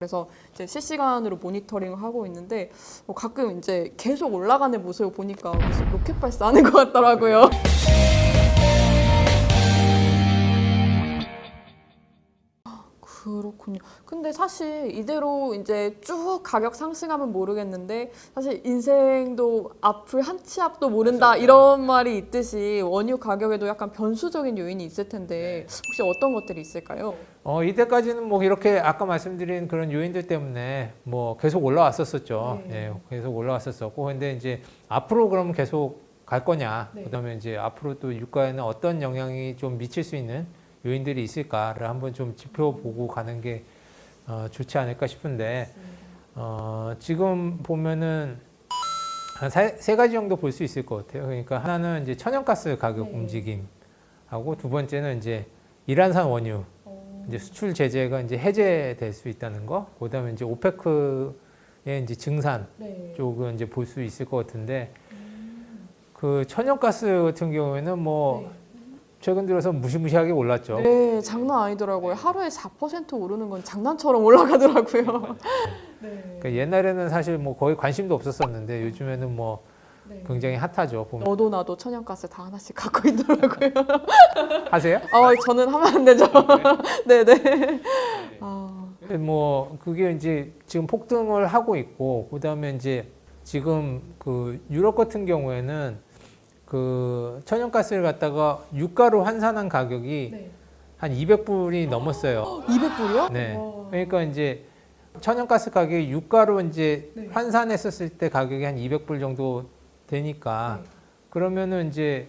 그래서 이제 실시간으로 모니터링을 하고 있는데 가끔 이제 계속 올라가는 모습을 보니까 무슨 로켓 발사하는 것 같더라고요. 그렇군요. 근데 사실 이대로 이제 쭉 가격 상승하면 모르겠는데 사실 인생도 앞을 한 치 앞도 모른다 이런 말이 있듯이 원유 가격에도 약간 변수적인 요인이 있을 텐데 혹시 어떤 것들이 있을까요? 이때까지는 뭐 이렇게 아까 말씀드린 그런 요인들 때문에 뭐 계속 올라왔었었죠. 네. 예, 계속 올라왔었었고, 근데 이제 앞으로 그러면 계속 갈 거냐? 네. 그다음에 이제 앞으로 또 유가에는 어떤 영향이 좀 미칠 수 있는 요인들이 있을까를 한번 좀 짚어보고 가는 게 좋지 않을까 싶은데, 지금 보면은 한 세 가지 정도 볼 수 있을 것 같아요. 그러니까 하나는 이제 천연가스 가격 네. 움직임하고 두 번째는 이제 이란산 원유 이제 수출 제재가 이제 해제될 수 있다는 거, 그다음에 이제 오페크의 이제 증산 네. 쪽은 이제 볼 수 있을 것 같은데, 그 천연가스 같은 경우에는 뭐 최근 들어서 무시무시하게 올랐죠. 네, 장난 아니더라고요. 하루에 4% 오르는 건 장난처럼 올라가더라고요. 네. 그러니까 옛날에는 사실 뭐 거의 관심도 없었었는데 요즘에는 뭐 굉장히 핫하죠. 보면. 너도 나도 천연가스 다 하나씩 갖고 있더라고요. 하세요? 저는 하면 안 되죠. 네네. 뭐 그게 이제 지금 폭등을 하고 있고, 그다음에 이제 지금 그 유럽 같은 경우에는 그 천연가스를 갖다가 유가로 환산한 가격이 한 200불이 넘었어요. 200불이요? 네. 그러니까 이제 천연가스 가격이 유가로 이제 환산했었을 때 가격이 한 200불 정도 되니까, 그러면은 이제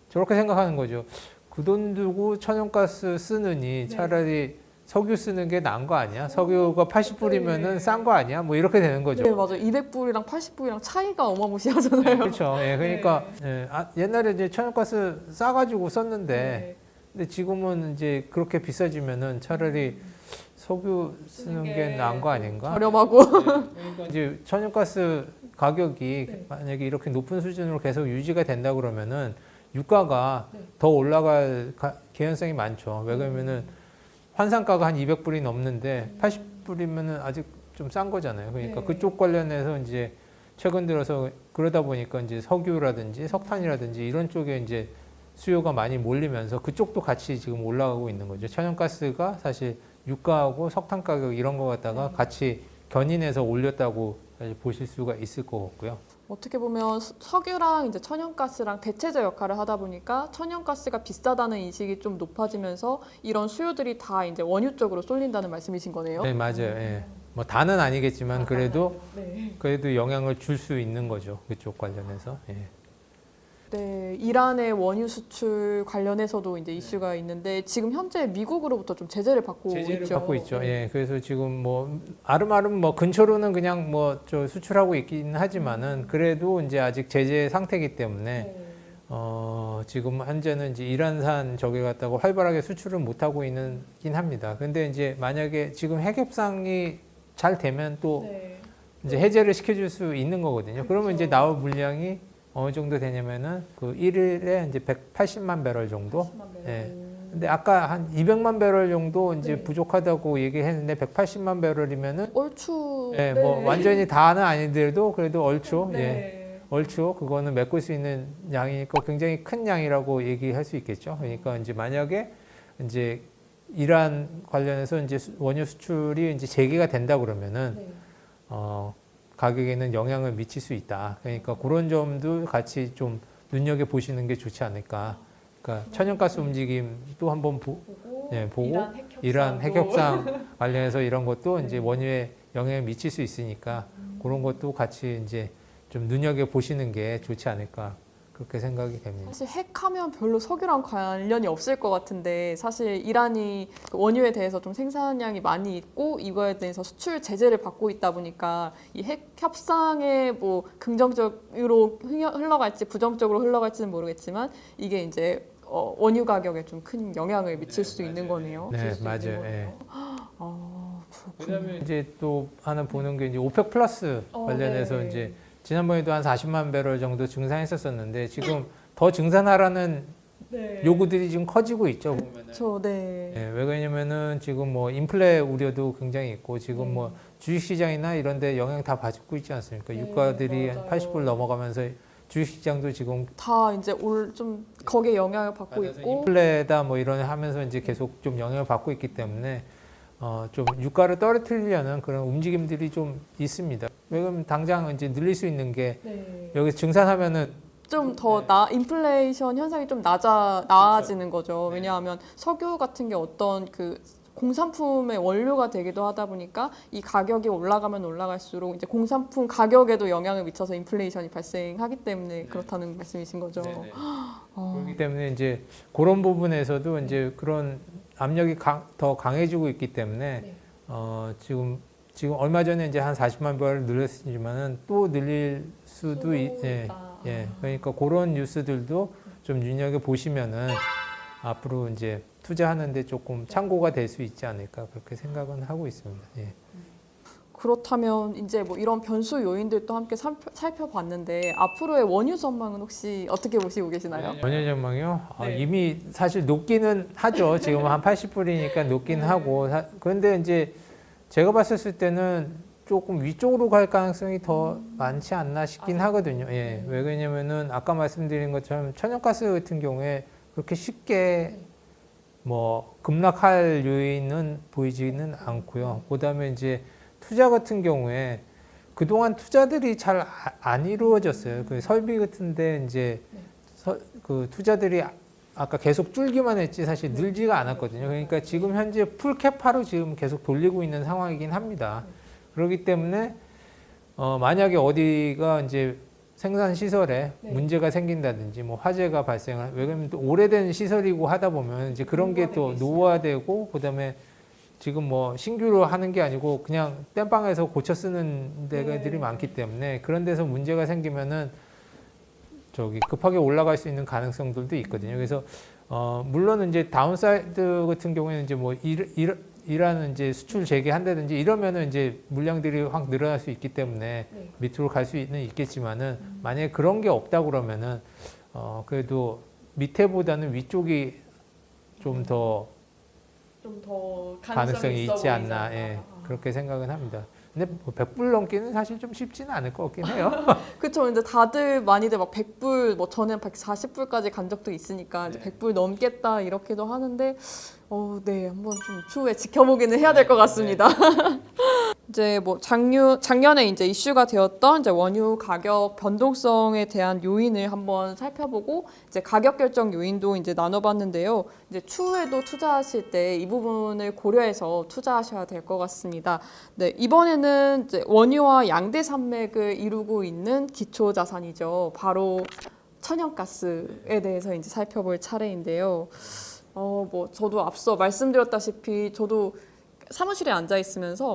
저렇게 생각하는 거죠. 그 돈 두고 천연가스 쓰느니 차라리 석유 쓰는 게 나은 거 아니야? 석유가 80불이면은 싼 거 아니야? 뭐 이렇게 되는 거죠. 네, 맞아요. 200불이랑 80불이랑 차이가 어마무시하잖아요. 그렇죠. 예, 그러니까 옛날에 이제 천연가스 싸가지고 썼는데, 근데 지금은 이제 그렇게 비싸지면은 차라리 석유 쓰는 게 나은 거 아닌가? 저렴하고. 그러니까 이제 천연가스 가격이 만약에 이렇게 높은 수준으로 계속 유지가 된다 그러면은 유가가 더 올라갈 개연성이 많죠. 왜 그러면은 환산가가 한 200불이 넘는데 80불이면은 아직 좀 싼 거잖아요. 그러니까 그쪽 관련해서 이제 최근 들어서 그러다 보니까 이제 석유라든지 석탄이라든지 이런 쪽에 이제 수요가 많이 몰리면서 그쪽도 같이 지금 올라가고 있는 거죠. 천연가스가 사실 유가하고 석탄 가격 이런 거 갖다가 같이 견인해서 올렸다고 사실 보실 수가 있을 것 같고요. 어떻게 보면 석유랑 이제 천연가스랑 대체제 역할을 하다 보니까 천연가스가 비싸다는 인식이 좀 높아지면서 이런 수요들이 다 이제 원유 쪽으로 쏠린다는 말씀이신 거네요. 네, 맞아요. 예. 뭐 다는 아니겠지만 그래도 영향을 줄 수 있는 거죠. 그쪽 관련해서. 예. 네, 이란의 원유 수출 관련해서도 이제 이슈가 있는데 지금 현재 미국으로부터 좀 제재를 받고 있죠. 받고 있죠. 예. 그래서 지금 뭐 아름아름 뭐 근처로는 그냥 뭐 저 수출하고 있긴 하지만은 그래도 이제 아직 제재 상태이기 때문에 지금 현재는 이제 이란산 저기 갖다가 활발하게 수출을 못 하고 있긴 합니다. 근데 이제 만약에 지금 핵 협상이 잘 되면 또 이제 해제를 시켜줄 수 있는 거거든요. 그러면 이제 나올 물량이 어느 정도 되냐면은 그 1일에 이제 180만 배럴 정도. 예. 근데 아까 한 200만 배럴 정도 이제 부족하다고 얘기했는데 180만 배럴이면은 얼추. 예, 뭐 완전히 다는 아니더라도 그래도 얼추 예. 얼추 그거는 메꿀 수 있는 양이니까 굉장히 큰 양이라고 얘기할 수 있겠죠. 그러니까 이제 만약에 이제 이란 관련해서 이제 원유 수출이 이제 재개가 된다 그러면은 가격에는 영향을 미칠 수 있다. 그러니까 그런 점도 같이 좀 눈여겨 보시는 게 좋지 않을까. 그러니까 천연가스 움직임도 한번 보고 이란 핵협상 관련해서 이런 것도 이제 원유에 영향을 미칠 수 있으니까 그런 것도 같이 이제 좀 눈여겨 보시는 게 좋지 않을까. 그렇게 생각이 됩니다. 사실 핵하면 별로 석유랑 관련이 없을 것 같은데 사실 이란이 그 원유에 대해서 좀 생산량이 많이 있고 이거에 대해서 수출 제재를 받고 있다 보니까 이 핵 협상에 뭐 긍정적으로 흘러갈지 부정적으로 흘러갈지는 모르겠지만 이게 이제 원유 가격에 좀 큰 영향을 미칠 수도 있는 거네요. 네, 맞아요. 예. 그렇군요. 이제 또 하나 보는 게 이제 오펙 플러스 관련해서 이제 지난번에도 한 40만 배럴 정도 증산했었었는데 지금 더 증산하라는 요구들이 지금 커지고 있죠. 보면은. 저 네. 예, 왜 그러냐면은 지금 뭐 인플레 우려도 굉장히 있고 지금 뭐 주식시장이나 이런 데 영향 다 받고 있지 않습니까? 네, 유가들이 맞아요. 80불 넘어가면서 주식시장도 지금 다 이제 좀 거기에 영향을 받고 있고 인플레다 뭐 이런 하면서 이제 계속 좀 영향을 받고 있기 때문에 좀 유가를 떨어뜨리려는 그런 움직임들이 좀 있습니다. 왜냐면 당장 이제 늘릴 수 있는 게 여기 증산하면은 좀 더 인플레이션 현상이 좀 나아지는 거죠. 왜냐하면 석유 같은 게 어떤 그 공산품의 원료가 되기도 하다 보니까 이 가격이 올라가면 올라갈수록 이제 공산품 가격에도 영향을 미쳐서 인플레이션이 발생하기 때문에 그렇다는 말씀이신 거죠. 그렇기 때문에 이제 그런 부분에서도 이제 그런 압력이 더 강해지고 있기 때문에 지금 얼마 전에 이제 한 40만 배럴 늘렸지만은 또 늘릴 수도 그러니까 그런 뉴스들도 좀 눈여겨 보시면은 앞으로 이제 투자하는데 조금 참고가 될 수 있지 않을까 그렇게 생각은 하고 있습니다. 예. 그렇다면 이제 뭐 이런 변수 요인들도 함께 살펴봤는데 앞으로의 원유 전망은 혹시 어떻게 보시고 계시나요? 원유 전망이요? 이미 사실 높기는 하죠. 지금 한 80불이니까 높긴 하고 그런데 이제 제가 봤을 때는 조금 위쪽으로 갈 가능성이 더 많지 않나 싶긴 하거든요. 예. 왜 그러냐면은 아까 말씀드린 것처럼 천연가스 같은 경우에 그렇게 쉽게 뭐 급락할 요인은 보이지는 않고요. 그다음에 이제 투자 같은 경우에 그동안 투자들이 잘 안 이루어졌어요. 그 설비 같은데 이제 그 투자들이 아까 계속 줄기만 했지 사실 늘지가 않았거든요. 그러니까 지금 현재 풀캐파로 지금 계속 돌리고 있는 상황이긴 합니다. 그렇기 때문에 만약에 어디가 이제 생산 시설에 문제가 생긴다든지 뭐 화재가 발생을 왜냐면 또 오래된 시설이고 하다 보면 이제 그런 게 또 노화되고 그다음에 지금 뭐 신규로 하는 게 아니고 그냥 땜빵에서 고쳐 쓰는 데들이 많기 때문에 그런 데서 문제가 생기면은 저기 급하게 올라갈 수 있는 가능성들도 있거든요. 그래서 물론 이제 다운사이드 같은 경우에는 이제 뭐 일하는 이제 수출 재개한다든지 이러면은 이제 물량들이 확 늘어날 수 있기 때문에 밑으로 갈 수는 있겠지만은 만약에 그런 게 없다 그러면은 그래도 밑에보다는 위쪽이 좀 더 가능성이 있지 않나 그렇게 생각은 합니다. 근데 뭐 100불 넘기는 사실 좀 쉽지는 않을 것 같긴 해요. 그렇죠. 근데 다들 많이들 막 100불, 뭐 전에 140불까지 간 적도 있으니까 이제 100불 넘겠다 이렇게도 하는데, 네, 한번 좀 추후에 지켜보기는 해야 될 것 같습니다. 이제 뭐 작년에 이제 이슈가 되었던 이제 원유 가격 변동성에 대한 요인을 한번 살펴보고 이제 가격 결정 요인도 이제 나눠봤는데요. 이제 추후에도 투자하실 때 이 부분을 고려해서 투자하셔야 될 것 같습니다. 네, 이번에는 이제 원유와 양대 산맥을 이루고 있는 기초 자산이죠. 바로 천연가스에 대해서 이제 살펴볼 차례인데요. 뭐 저도 앞서 말씀드렸다시피 저도 사무실에 앉아 있으면서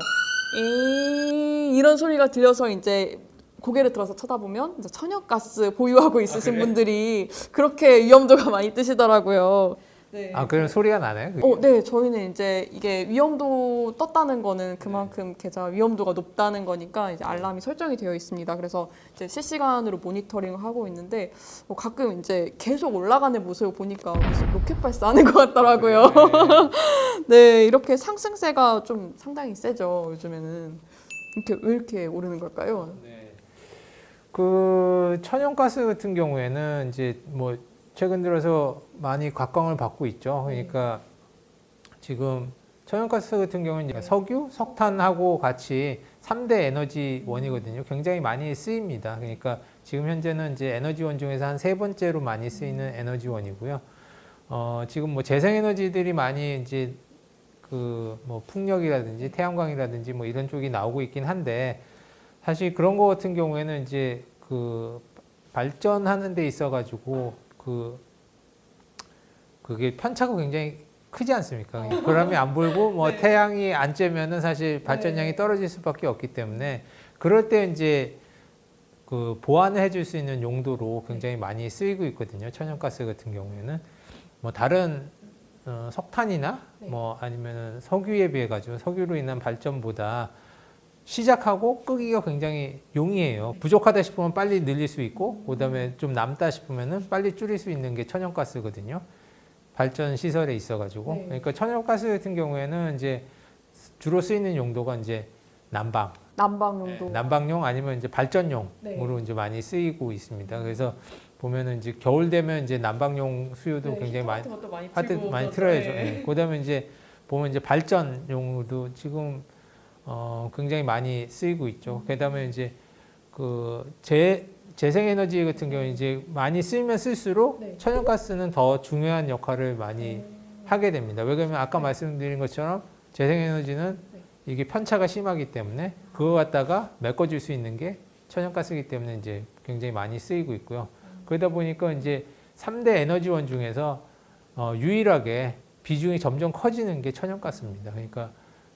이런 소리가 들려서 이제 고개를 들어서 쳐다보면 이제 천연가스 보유하고 있으신 분들이 그렇게 위험도가 많이 뜨시더라고요. 네. 그런 소리가 나나요? 그게? 네, 저희는 이제 이게 위험도 떴다는 거는 그만큼 계좌 위험도가 높다는 거니까 이제 알람이 설정이 되어 있습니다. 그래서 이제 실시간으로 모니터링을 하고 있는데 가끔 이제 계속 올라가는 모습을 보니까 무슨 로켓 발사하는 것 같더라고요. 네, 이렇게 상승세가 좀 상당히 세죠, 요즘에는. 왜 이렇게 오르는 걸까요? 그 천연가스 같은 경우에는 이제 뭐 최근 들어서 많이 각광을 받고 있죠. 그러니까 지금 천연가스 같은 경우는 이제 석유, 석탄하고 같이 3대 에너지원이거든요. 굉장히 많이 쓰입니다. 그러니까 지금 현재는 이제 에너지원 중에서 한 세 번째로 많이 쓰이는 에너지원이고요. 지금 뭐 재생에너지들이 많이 이제 그 뭐 풍력이라든지 태양광이라든지 뭐 이런 쪽이 나오고 있긴 한데 사실 그런 거 같은 경우에는 이제 그 발전하는 데 있어 가지고 그게 편차가 굉장히 크지 않습니까? 바람이 안 불고 뭐 태양이 안 쬐면은 사실 발전량이 떨어질 수밖에 없기 때문에 그럴 때 이제 그 보완을 해줄 수 있는 용도로 굉장히 많이 쓰이고 있거든요. 천연가스 같은 경우에는 뭐 다른 석탄이나 뭐 아니면은 석유에 비해 가지고 석유로 인한 발전보다 시작하고 끄기가 굉장히 용이해요. 부족하다 싶으면 빨리 늘릴 수 있고, 그다음에 좀 남다 싶으면은 빨리 줄일 수 있는 게 천연가스거든요. 발전 시설에 있어가지고. 네. 그러니까 천연가스 같은 경우에는 이제 주로 쓰이는 용도가 이제 난방, 난방용도. 난방용 아니면 이제 발전용으로 네. 이제 많이 쓰이고 있습니다. 그래서 보면은 이제 겨울 되면 이제 난방용 수요도 굉장히 많이 것도 많이 많이 틀어야죠. 예. 그다음에 이제 보면 이제 발전용도 지금 굉장히 많이 쓰이고 있죠. 그다음에 이제 그 재생에너지 같은 경우 이제 많이 쓰이면 쓸수록 네. 천연가스는 더 중요한 역할을 많이 하게 됩니다. 왜냐하면 아까 말씀드린 것처럼 재생에너지는 네. 이게 편차가 심하기 때문에 그거 갖다가 메꿔줄 수 있는 게 천연가스이기 때문에 이제 굉장히 많이 쓰이고 있고요. 그러다 보니까 이제 3대 에너지원 중에서 유일하게 비중이 점점 커지는 게 천연가스입니다. 그러니까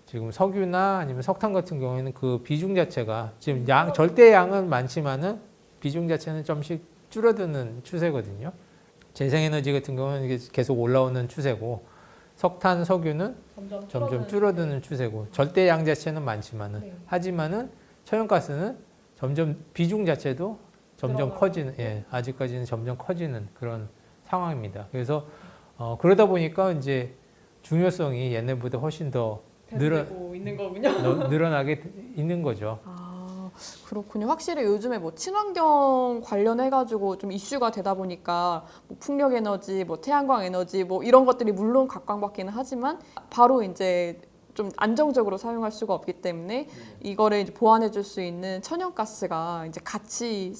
지금 석유나 아니면 석탄 같은 경우에는 그 비중 자체가 지금 절대 양은 많지만은 비중 자체는 좀씩 줄어드는 추세거든요. 재생에너지 같은 경우는 이게 계속 올라오는 추세고, 석탄, 석유는 점점 줄어드는 추세고, 절대 양 자체는 많지만은 네. 하지만은 천연가스는 점점 비중 자체도 점점 커지는, 아직까지는 점점 커지는 그런 상황입니다. 그래서 그러다 보니까 이제 중요성이 옛날보다 훨씬 더 있는 거군요. 늘어나게 있는 거죠. 아, 그렇군요. 확실히 요즘에 뭐 친환경 관련해가지고 좀 이슈가 되다 보니까 뭐 풍력 에너지, 뭐 태양광 에너지, 뭐 이런 것들이 물론 각광받기는 하지만 바로 이제 좀 안정적으로 사용할 수가 없기 때문에 이거를 이제 보완해 줄 수 있는 천연가스가 이제 같이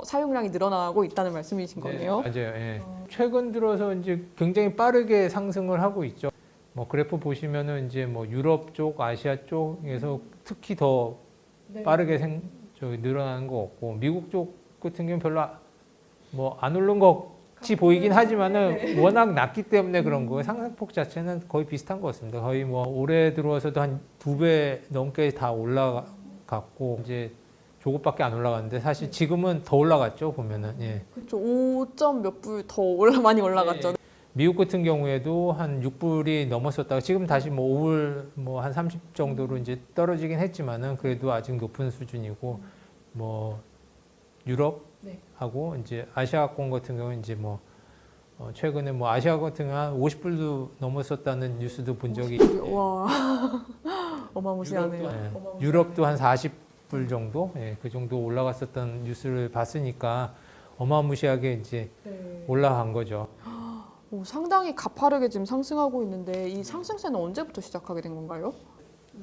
사용량이 늘어나고 있다는 말씀이신 거네요. 맞아요. 예. 최근 들어서 이제 굉장히 빠르게 상승을 하고 있죠. 뭐 그래프 보시면은 이제 뭐 유럽 쪽, 아시아 쪽에서 특히 더 빠르게 늘어나는 거 없고, 미국 쪽 같은 경우는 별로 뭐 안 오른 것 같이 보이긴 하지만은 워낙 낮기 때문에 그런 거예요. 상승폭 자체는 거의 비슷한 것 같습니다. 거의 뭐 올해 들어와서도 한 2배 넘게 다 올라갔고, 이제 조금밖에 안 올라갔는데 사실 지금은 더 올라갔죠, 보면은. 예. 그렇죠. 5점 몇 불 더 많이 올라갔죠. 미국 같은 경우에도 한 6불이 넘었었다가 지금 다시 뭐 5불 뭐 한 30 정도로 이제 떨어지긴 했지만은 그래도 아직 높은 수준이고, 뭐 유럽하고 이제 아시아권 같은 경우는 이제 뭐 최근에 뭐 아시아 같은 경우는 한 50불도 넘었었다는 뉴스도 본 적이 와, 어마무시하네요. 유럽도 한 40불 정도, 그 정도 올라갔었던 뉴스를 봤으니까 어마무시하게 이제 올라간 거죠. 오, 상당히 가파르게 지금 상승하고 있는데 이 상승세는 언제부터 시작하게 된 건가요?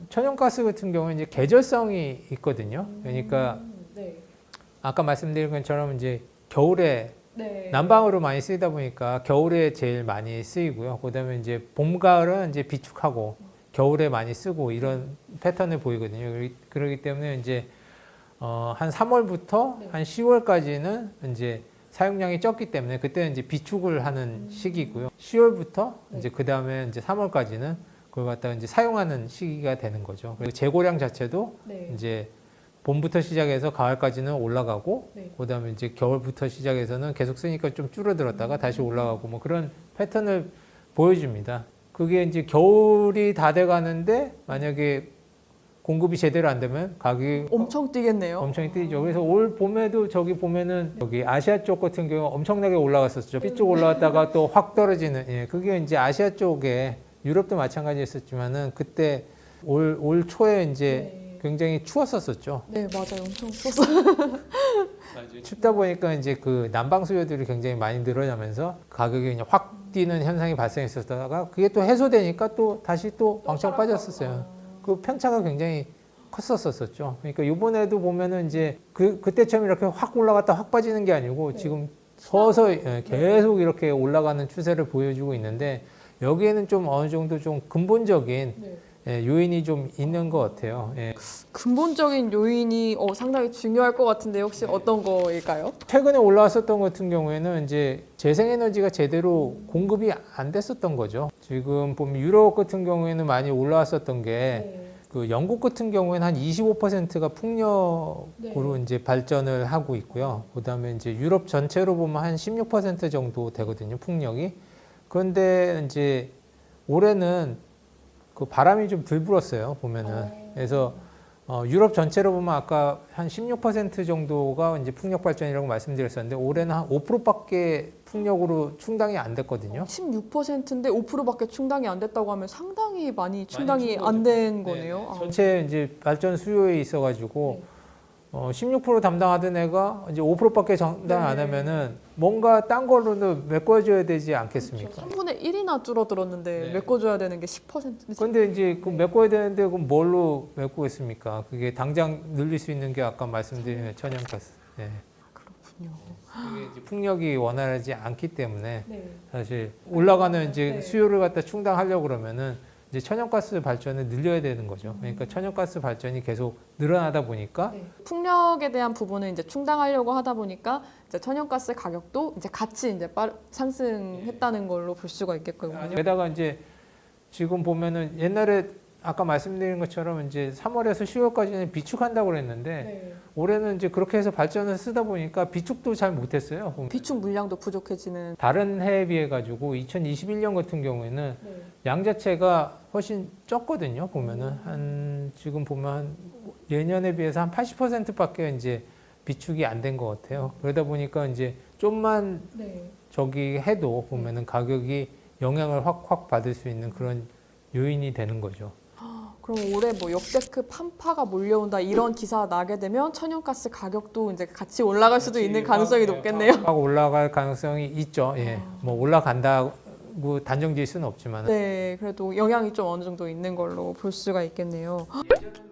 천연가스 같은 경우는 이제 계절성이 있거든요. 그러니까 아까 말씀드린 것처럼 이제 겨울에 난방으로 많이 쓰이다 보니까 겨울에 제일 많이 쓰이고요. 그다음에 이제 봄, 가을은 이제 비축하고 겨울에 많이 쓰고 이런 패턴을 보이거든요. 그렇기 때문에 이제 한 3월부터 한 10월까지는 이제 사용량이 적기 때문에 그때는 이제 비축을 하는 시기고요. 10월부터 이제 그 다음에 이제 3월까지는 그걸 갖다가 이제 사용하는 시기가 되는 거죠. 그리고 재고량 자체도 이제 봄부터 시작해서 가을까지는 올라가고, 그 다음에 이제 겨울부터 시작해서는 계속 쓰니까 좀 줄어들었다가 다시 올라가고 뭐 그런 패턴을 보여줍니다. 그게 이제 겨울이 다 돼 가는데 만약에 공급이 제대로 안 되면 가격이 엄청 뛰겠네요. 엄청 뛰죠. 그래서 올 봄에도 저기 보면은 여기 아시아 쪽 같은 경우 엄청나게 올라갔었죠. B쪽 올라갔다가 또 확 떨어지는, 그게 이제 아시아 쪽에 유럽도 마찬가지였었지만은 그때 올 초에 이제 굉장히 추웠었었죠. 네, 맞아요. 엄청 추웠어요. 춥다 보니까 이제 그 난방 수요들이 굉장히 많이 늘어나면서 가격이 그냥 확 뛰는 현상이 발생했었다가 그게 또 해소되니까 또 다시 또 왕창 빠졌었어요. 그 편차가 굉장히 컸었었죠. 그러니까 이번에도 보면은 이제 그때처럼 이렇게 확 올라갔다 확 빠지는 게 아니고 지금 서서히 계속 이렇게 올라가는 추세를 보여주고 있는데 여기에는 좀 어느 정도 좀 근본적인 요인이 좀 있는 것 같아요. 근본적인 요인이 상당히 중요할 것 같은데 혹시 어떤 거일까요? 최근에 올라왔었던 것 같은 경우에는 이제 재생에너지가 제대로 공급이 안 됐었던 거죠. 지금 보면 유럽 같은 경우에는 많이 올라왔었던 게 그 영국 같은 경우에는 한 25%가 풍력으로 이제 발전을 하고 있고요. 그다음에 이제 유럽 전체로 보면 한 16% 정도 되거든요, 풍력이. 그런데 이제 올해는 그 바람이 좀 덜 불었어요, 보면은. 그래서 유럽 전체로 보면 아까 한 16% 정도가 이제 풍력 발전이라고 말씀드렸었는데 올해는 한 5%밖에 풍력으로 충당이 안 됐거든요. 16%인데 5%밖에 충당이 안 됐다고 하면 상당히 많이 충당이 안 된 거네요. 아. 전체 이제 발전 수요에 있어가지고 16% 담당하던 애가 이제 5%밖에 정당 안 하면은 뭔가 딴 걸로는 메꿔줘야 되지 않겠습니까? 3분의 1이나 줄어들었는데 네. 메꿔줘야 되는 게 10%. 근데 이제 그 메꿔야 되는데 그럼 뭘로 메꾸겠습니까? 그게 당장 늘릴 수 있는 게 아까 말씀드린 천연가스. 네. 그렇군요. 이게 이제 풍력이 원활하지 않기 때문에 네. 사실 올라가는 이제 네. 수요를 갖다 충당하려고 그러면은 이제 천연가스 발전을 늘려야 되는 거죠. 그러니까 천연가스 발전이 계속 늘어나다 보니까 풍력에 대한 부분을 이제 충당하려고 하다 보니까 이제 천연가스 가격도 이제 같이 이제 상승했다는 걸로 볼 수가 있겠군요. 게다가 이제 지금 보면은 옛날에 아까 말씀드린 것처럼 이제 3월에서 10월까지는 비축한다고 그랬는데 올해는 이제 그렇게 해서 발전을 쓰다 보니까 비축도 잘 못했어요. 비축 물량도 부족해지는. 다른 해에 비해 가지고 2021년 같은 경우에는 양 자체가 훨씬 적거든요. 보면은 한 지금 보면 한 예년에 비해서 한 80%밖에 이제 비축이 안 된 것 같아요. 그러다 보니까 이제 좀만 저기 해도 보면은 가격이 영향을 확 받을 수 있는 그런 요인이 되는 거죠. 그럼 올해 뭐 역대급 한파가 몰려온다 이런 기사 나게 되면 천연가스 가격도 이제 같이 올라갈 수도 있는 가능성이 높겠네요. 확 올라갈 가능성이 있죠. 예. 뭐 올라간다고 단정 지을 수는 없지만. 네, 그래도 영향이 좀 어느 정도 있는 걸로 볼 수가 있겠네요. 예전에는